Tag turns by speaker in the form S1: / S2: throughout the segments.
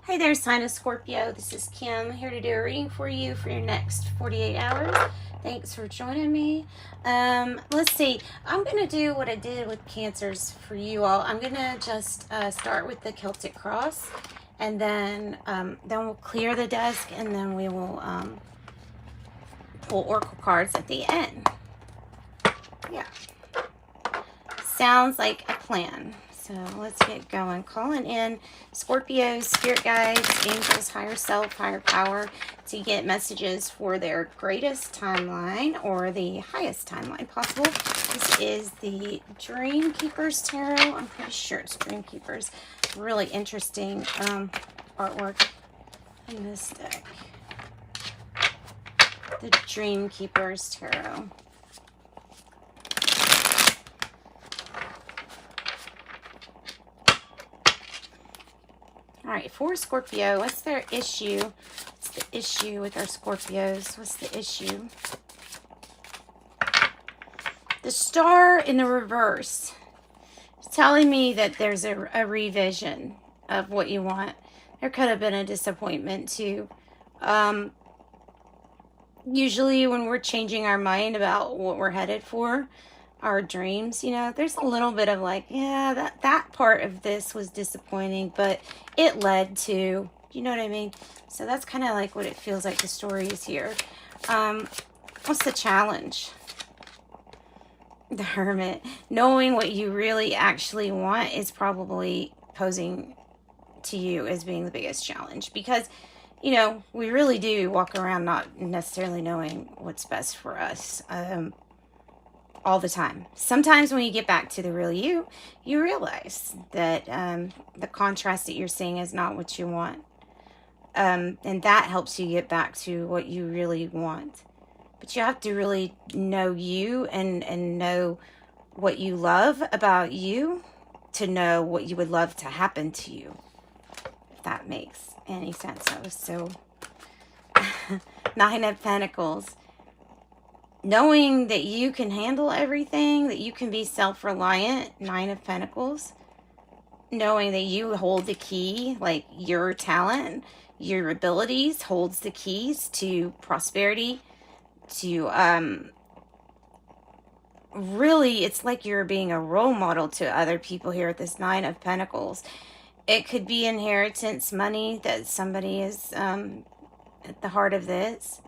S1: Hey there, sign of Scorpio. This is Kim here to do a reading for you for your next 48 hours. Thanks for joining me. Let's see. I'm going to do what I did with Cancers for you all. I'm going to just start with the Celtic Cross, and then we'll clear the desk, and then we will pull oracle cards at the end. Yeah. Sounds like a plan. So let's get going. Calling in Scorpio, spirit guides, angels, higher self, higher power to get messages for their greatest timeline or the highest timeline possible. This is the Dream Keepers Tarot. I'm pretty sure it's Dream Keepers. Really interesting artwork in this deck. The Dream Keepers Tarot. All right, for Scorpio, what's their issue? What's the issue with our Scorpios? What's the issue? The Star in the reverse is telling me that there's a revision of what you want. There could have been a disappointment too. Usually when we're changing our mind about what we're headed for, our dreams, you know, there's a little bit of like, yeah, that part of this was disappointing, but it led to, you know what I mean? So that's kind of like what it feels like the story is here. What's the challenge? The Hermit. Knowing what you really actually want is probably posing to you as being the biggest challenge, because you know, we really do walk around not necessarily knowing what's best for us. All the time. Sometimes when you get back to the real you, you realize that the contrast that you're seeing is not what you want. And that helps you get back to what you really want. But you have to really know you and know what you love about you to know what you would love to happen to you. If that makes any sense. That was so... Nine of Pentacles. Knowing that you can handle everything, that you can be self-reliant, Nine of Pentacles. Knowing that you hold the key, like your talent, your abilities holds the keys to prosperity, to, really, it's like you're being a role model to other people here with this Nine of Pentacles. It could be inheritance money that somebody is, at the heart of this.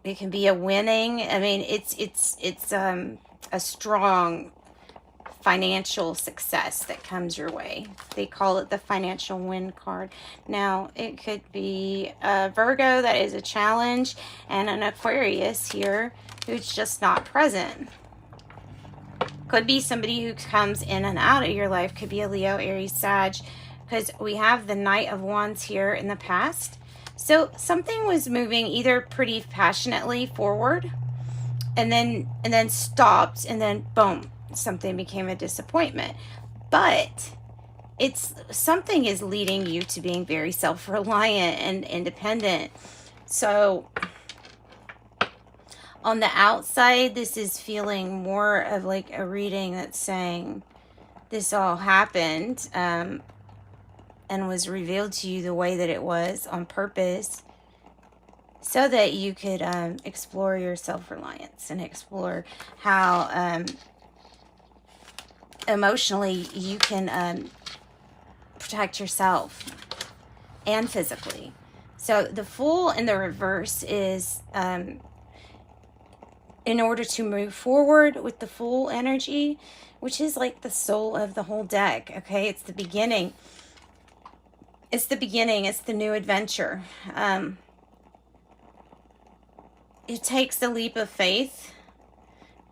S1: It can be a winning. I mean, it's a strong financial success that comes your way. They call it the financial win card. Now, it could be a Virgo that is a challenge, and an Aquarius here who's just not present. Could be somebody who comes in and out of your life. Could be a Leo, Aries, Sag, because we have the Knight of Wands here in the past. So something was moving either pretty passionately forward and then stopped, and then boom, something became a disappointment. But it's something is leading you to being very self-reliant and independent. So on the outside, this is feeling more of like a reading that's saying this all happened, and was revealed to you the way that it was on purpose so that you could explore your self-reliance and explore how emotionally you can protect yourself and physically. So the Fool in the reverse is in order to move forward with the Fool energy, which is like the soul of the whole deck, okay? It's the beginning. It's the beginning. It's the new adventure. It takes a leap of faith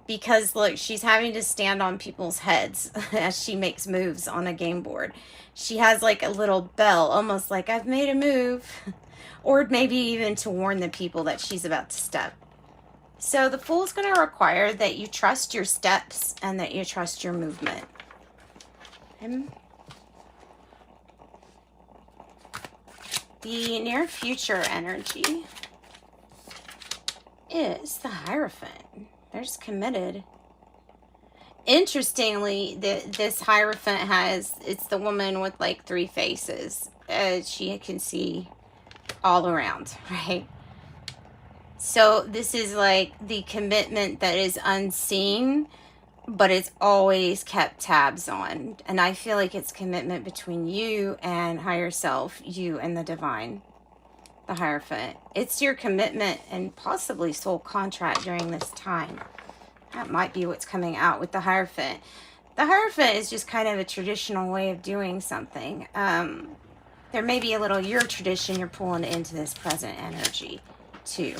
S1: because, look, she's having to stand on people's heads as she makes moves on a game board. She has like a little bell, almost like I've made a move, or maybe even to warn the people that she's about to step. So the Fool is going to require that you trust your steps and that you trust your movement. The near future energy is the Hierophant. They're just committed. Interestingly, this Hierophant it's the woman with like 3 faces. she can see all around, right? So this is like the commitment that is unseen, but it's always kept tabs on. And I feel like it's commitment between you and higher self, you and the divine, the Hierophant. It's your commitment and possibly soul contract during this time. That might be what's coming out with the Hierophant. The Hierophant is just kind of a traditional way of doing something. There may be a little your tradition you're pulling into this present energy too.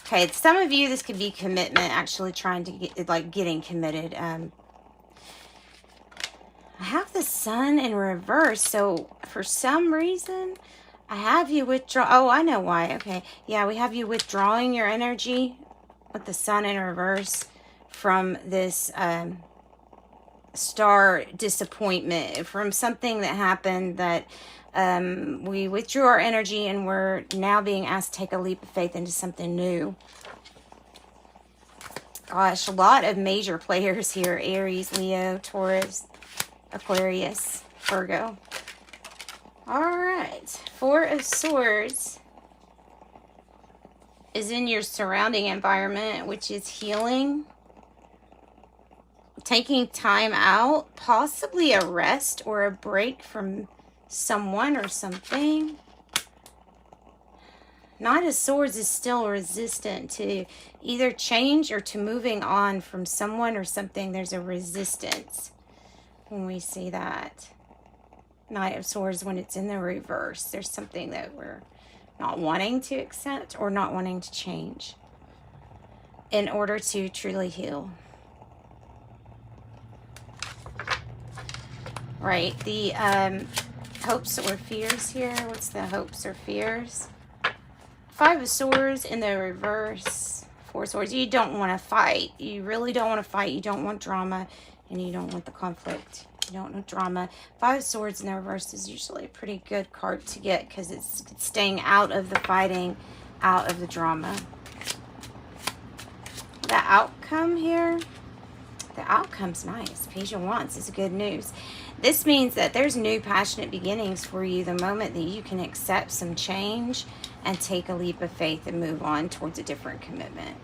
S1: Okay, some of you, this could be commitment, actually trying to get, like, getting committed. I have the Sun in reverse, so for some reason, I have you withdraw. Oh, I know why. Okay, yeah, we have you withdrawing your energy with the Sun in reverse from this star disappointment, from something that happened that we withdrew our energy and we're now being asked to take a leap of faith into something new. Gosh, a lot of major players here. Aries, Leo, Taurus, Aquarius, Virgo. All right. Four of Swords is in your surrounding environment, which is healing. Taking time out, possibly a rest or a break from someone or something. Knight of Swords is still resistant to either change or to moving on from someone or something. There's a resistance when we see that. Knight of Swords, when it's in the reverse, there's something that we're not wanting to accept or not wanting to change in order to truly heal. Right, the hopes or fears here. What's the hopes or fears? Five of Swords in the reverse. Four of Swords. You don't want to fight. You really don't want to fight. You don't want drama, and you don't want the conflict. You don't want drama. Five of Swords in the reverse is usually a pretty good card to get because it's staying out of the fighting, out of the drama. The outcome here. The outcome's nice. Page of Wands is good news. This means that there's new passionate beginnings for you the moment that you can accept some change and take a leap of faith and move on towards a different commitment.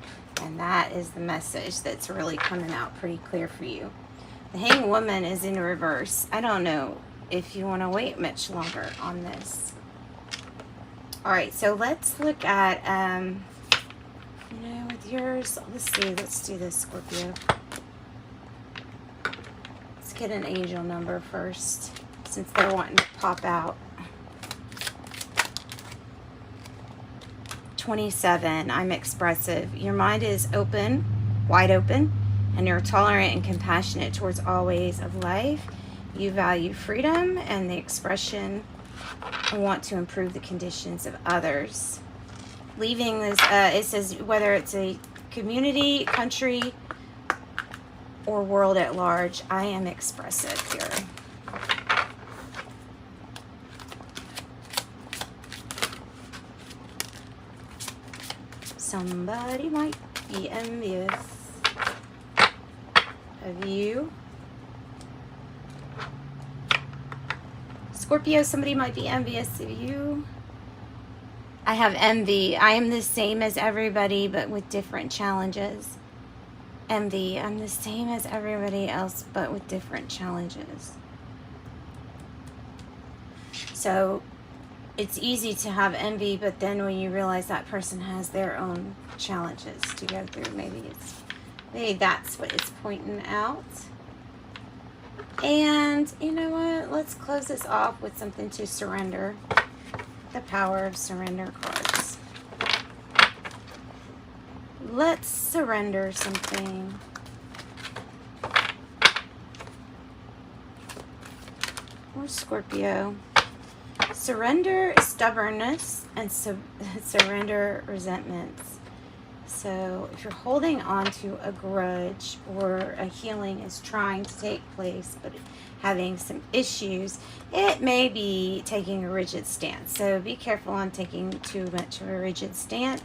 S1: And that is the message that's really coming out pretty clear for you. The Hanged Woman is in reverse. I don't know if you want to wait much longer on this. All right, so let's look at, with yours, let's do this, Scorpio. Get an angel number first since they're wanting to pop out. 27. I'm expressive. Your mind is open, wide open, and you're tolerant and compassionate towards all ways of life. You value freedom and the expression and want to improve the conditions of others. Leaving this, it says whether it's a community, country, or world at large, I am expressive here. Somebody might be envious of you. Scorpio, somebody might be envious of you. I have envy. I am the same as everybody, but with different challenges. Envy. I'm the same as everybody else, but with different challenges. So it's easy to have envy, but then when you realize that person has their own challenges to go through, maybe that's what it's pointing out. And you know what? Let's close this off with something to surrender. The Power of Surrender cards. Let's surrender something. Or Scorpio. Surrender stubbornness and surrender resentments. So if you're holding on to a grudge or a healing is trying to take place but having some issues, it may be taking a rigid stance. So be careful on taking too much of a rigid stance.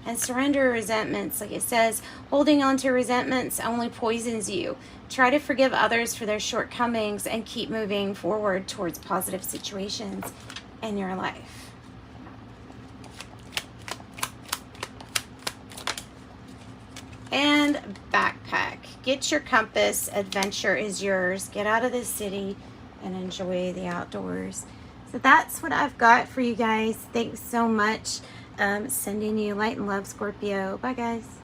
S1: And surrender resentments, like it says, holding on to resentments only poisons you. Try to forgive others for their shortcomings and keep moving forward towards positive situations in your life. And backpack. Get your compass. Adventure is yours. Get out of the city and enjoy the outdoors. So that's what I've got for you guys. Thanks so much. Sending you light and love, Scorpio. Bye, guys.